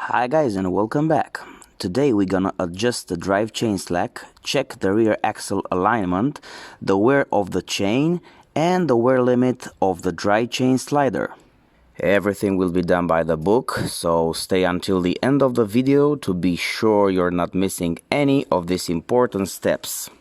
Hi guys and welcome back. Today we're gonna adjust the drive chain slack, check the rear axle alignment, the wear of the chain and the wear limit of the drive chain slider. Everything will be done by the book, so stay until the end of the video to be sure you're not missing any of these important steps.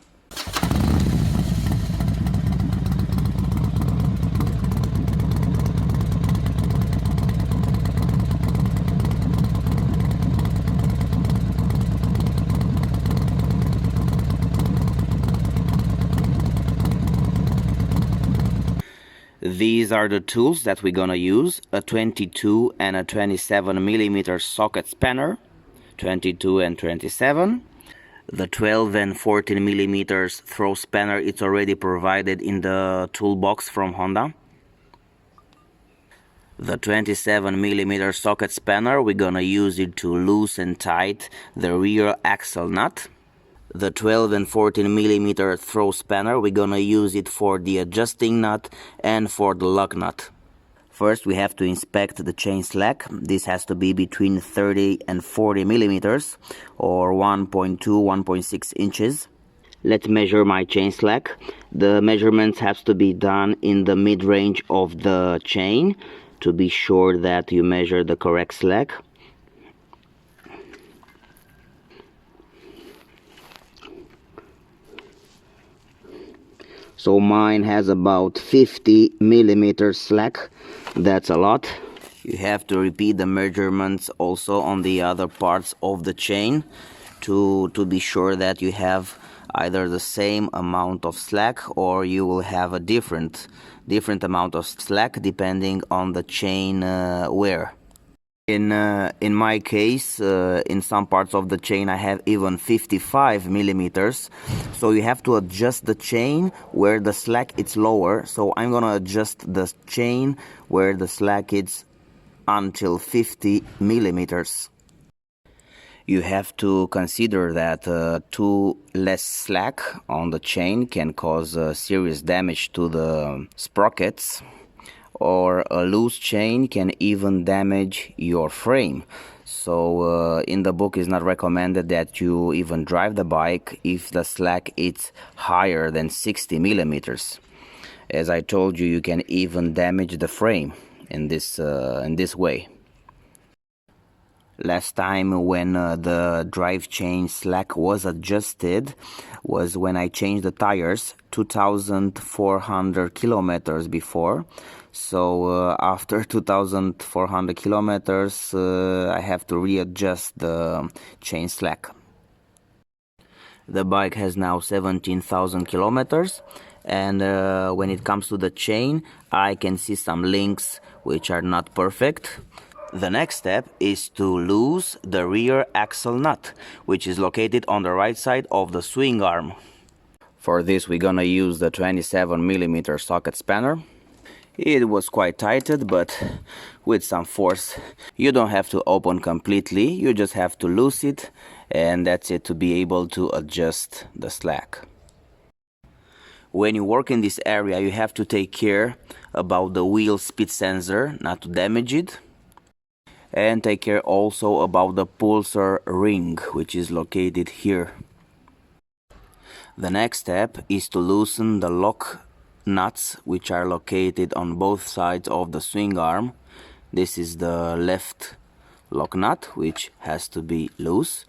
These are the tools that we're gonna use: a 22 and a 27mm socket spanner, 22 and 27. The 12 and 14mm throw spanner, it's already provided in the toolbox from Honda. The 27mm socket spanner, we're gonna use it to loosen tight the rear axle nut. The 12 and 14mm throw spanner, we're gonna use it for the adjusting nut and for the lug nut. First we have to inspect the chain slack. This has to be between 30 and 40 millimeters or 1.2 1.6 inches. Let's measure my chain slack. The measurements have to be done in the mid-range of the chain to be sure that you measure the correct slack. So mine has about 50 millimeters slack. That's a lot. You have to repeat the measurements also on the other parts of the chain to be sure that you have either the same amount of slack or you will have a different amount of slack depending on the chain wear. In my case, in some parts of the chain I have even 55 millimeters, so you have to adjust the chain where the slack is lower. So I'm gonna adjust the chain where the slack is until 50 millimeters. You have to consider that too less slack on the chain can cause serious damage to the sprockets, or a loose chain can even damage your frame. So in the book it's not recommended that you even drive the bike if the slack is higher than 60 millimeters. As I told you, you can even damage the frame in this way. Last time when the drive chain slack was adjusted was when I changed the tires 2,400 kilometers before. So after 2,400 kilometers I have to readjust the chain slack. The bike has now 17,000 kilometers, and when it comes to the chain I can see some links which are not perfect. The next step is to loose the rear axle nut, which is located on the right side of the swing arm. For this we're gonna use the 27mm socket spanner. It was quite tighted, but with some force. You don't have to open completely, you just have to loose it, and that's it to be able to adjust the slack. When you work in this area you have to take care about the wheel speed sensor, not to damage it. And take care also about the pulsar ring, which is located here. The next step is to loosen the lock nuts, which are located on both sides of the swing arm. This is the left lock nut, which has to be loose.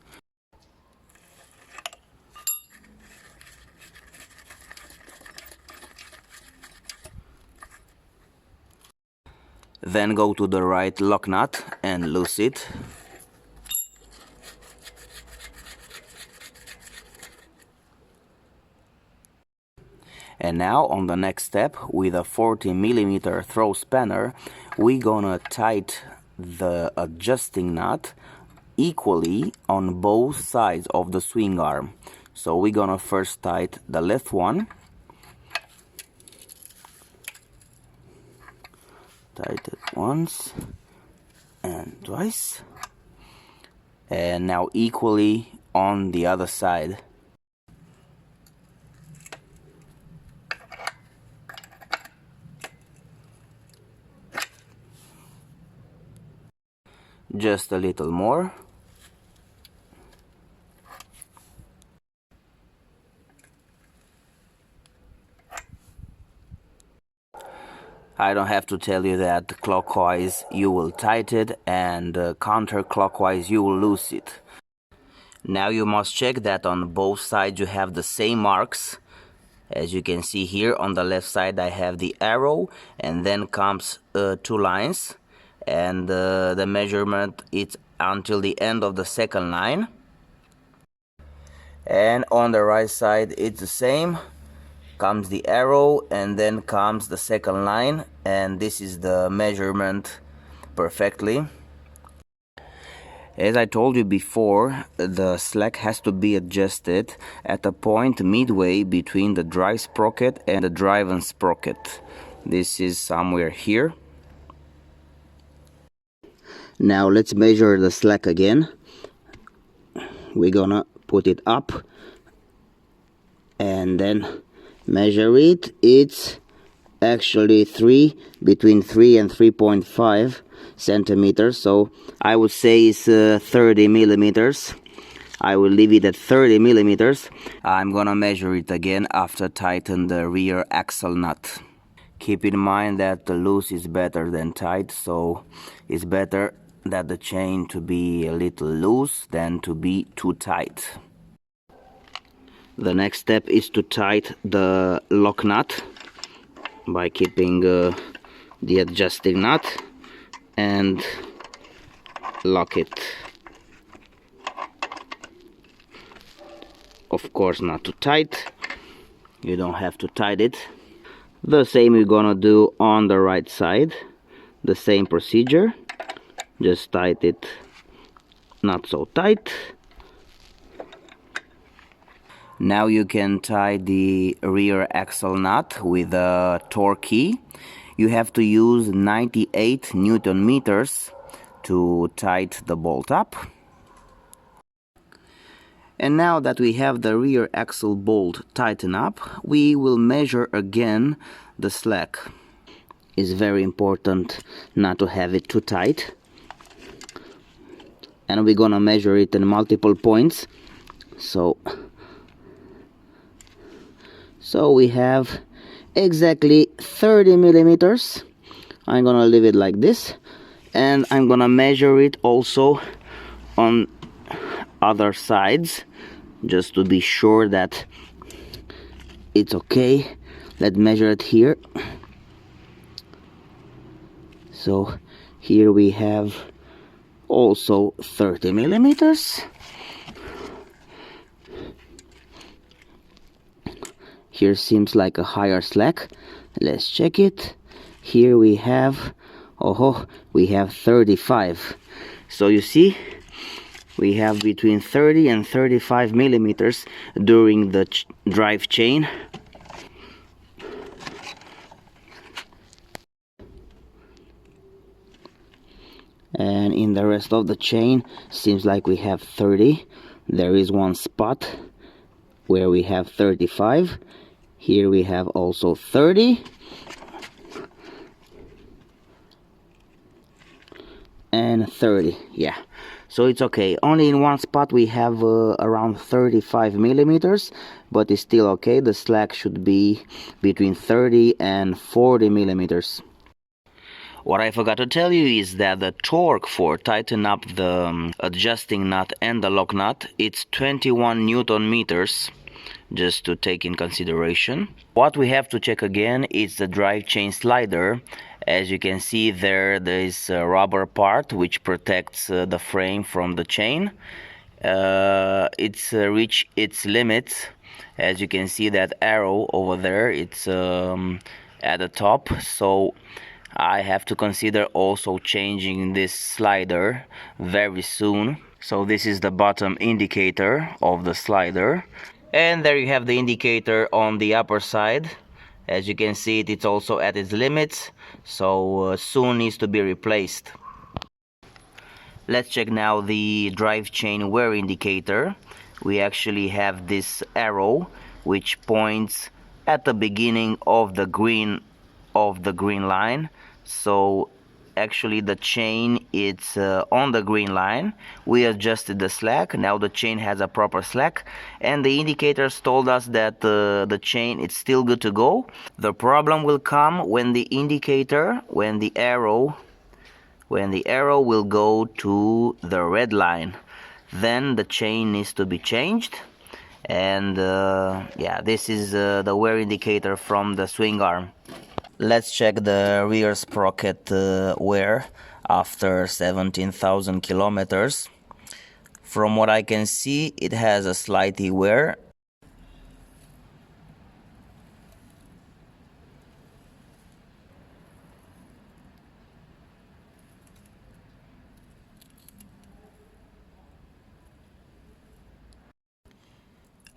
Then go to the right lock nut and loose it. And now on the next step, with a 40mm throw spanner, we're gonna tighten the adjusting nut equally on both sides of the swing arm. So we're gonna first tighten the left one. Tighten once and twice, and now equally on the other side. just a little more. I don't have to tell you that clockwise you will tighten it and counterclockwise you will loose it. Now you must check that on both sides you have the same marks. As you can see here on the left side I have the arrow, and then comes 2 lines, and the measurement is until the end of the second line. And on the right side it's the same. Comes the arrow and then comes the second line, and this is the measurement perfectly. As I told you before, the slack has to be adjusted at a point midway between the drive sprocket and the driven sprocket. This is somewhere here. Now let's measure the slack again. We're gonna put it up and then measure it. It's actually between 3 and 3.5 centimeters, so I would say it's 30 millimeters. I will leave it at 30 millimeters. I'm gonna measure it again after tighten the rear axle nut. Keep in mind that the loose is better than tight, so it's better that the chain to be a little loose than to be too tight. The next step is to tighten the lock nut by keeping the adjusting nut and lock it. Of course not too tight, you don't have to tighten it. The same we're gonna do on the right side, the same procedure, just tighten it not so tight. Now you can tie the rear axle nut with a torque key. You have to use 98 Newton meters to tighten the bolt up. And now that we have the rear axle bolt tightened up, we will measure again the slack. It's very important not to have it too tight. And we're gonna measure it in multiple points. So we have exactly 30 millimeters. I'm gonna leave it like this, and I'm gonna measure it also on other sides just to be sure that it's okay. Let's measure it here. So here we have also 30 millimeters. Here seems like a higher slack. Let's check it. Here we have, we have 35. So you see, we have between 30 and 35 millimeters during the drive chain. And in the rest of the chain, seems like we have 30. There is one spot where we have 35. Here we have also 30. And 30, yeah. So it's okay. Only in one spot we have around 35 millimeters, but it's still okay. The slack should be between 30 and 40 millimeters. What I forgot to tell you is that the torque for tighten up the adjusting nut and the lock nut, it's 21 Newton meters, just to take in consideration. What we have to check again is the drive chain slider. As you can see there is a rubber part which protects the frame from the chain. It's reached its limits. As you can see that arrow over there, it's at the top, so I have to consider also changing this slider very soon. So this is the bottom indicator of the slider, and there you have the indicator on the upper side. As you can see, it's also at its limits, so soon needs to be replaced. Let's check now the drive chain wear indicator. We actually have this arrow which points at the beginning of the green line. So actually the chain, it's on the green line. We adjusted the slack. Now the chain has a proper slack, and the indicators told us that the chain is still good to go. The problem will come when the indicator, when the arrow will go to the red line. Then the chain needs to be changed. And yeah, this is the wear indicator from the swing arm. Let's check the rear sprocket wear after 17,000 kilometers. From what I can see, it has a slight wear.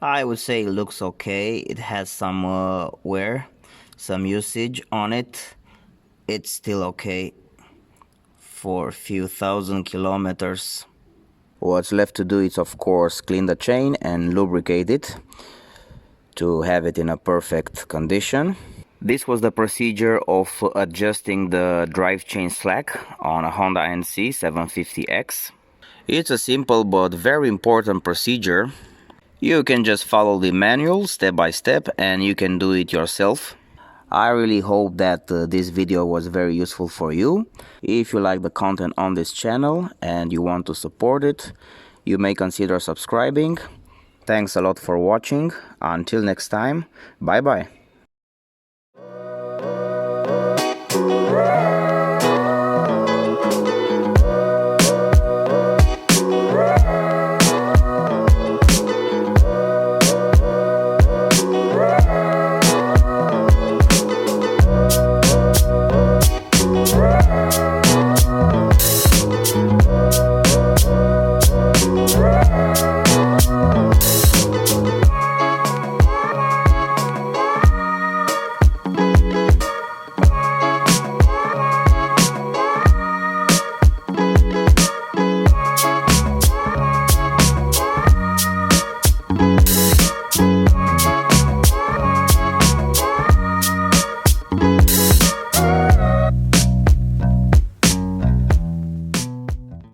I would say it looks okay. It has some wear, some usage on it. It's still okay for a few thousand kilometers. What's left to do is, of course, clean the chain and lubricate it to have it in a perfect condition. This was the procedure of adjusting the drive chain slack on a Honda NC750X. It's a simple but very important procedure. You can just follow the manual step by step and you can do it yourself. I really hope that this video was very useful for you. If you like the content on this channel and you want to support it, you may consider subscribing. Thanks a lot for watching. Until next time, bye bye. Right.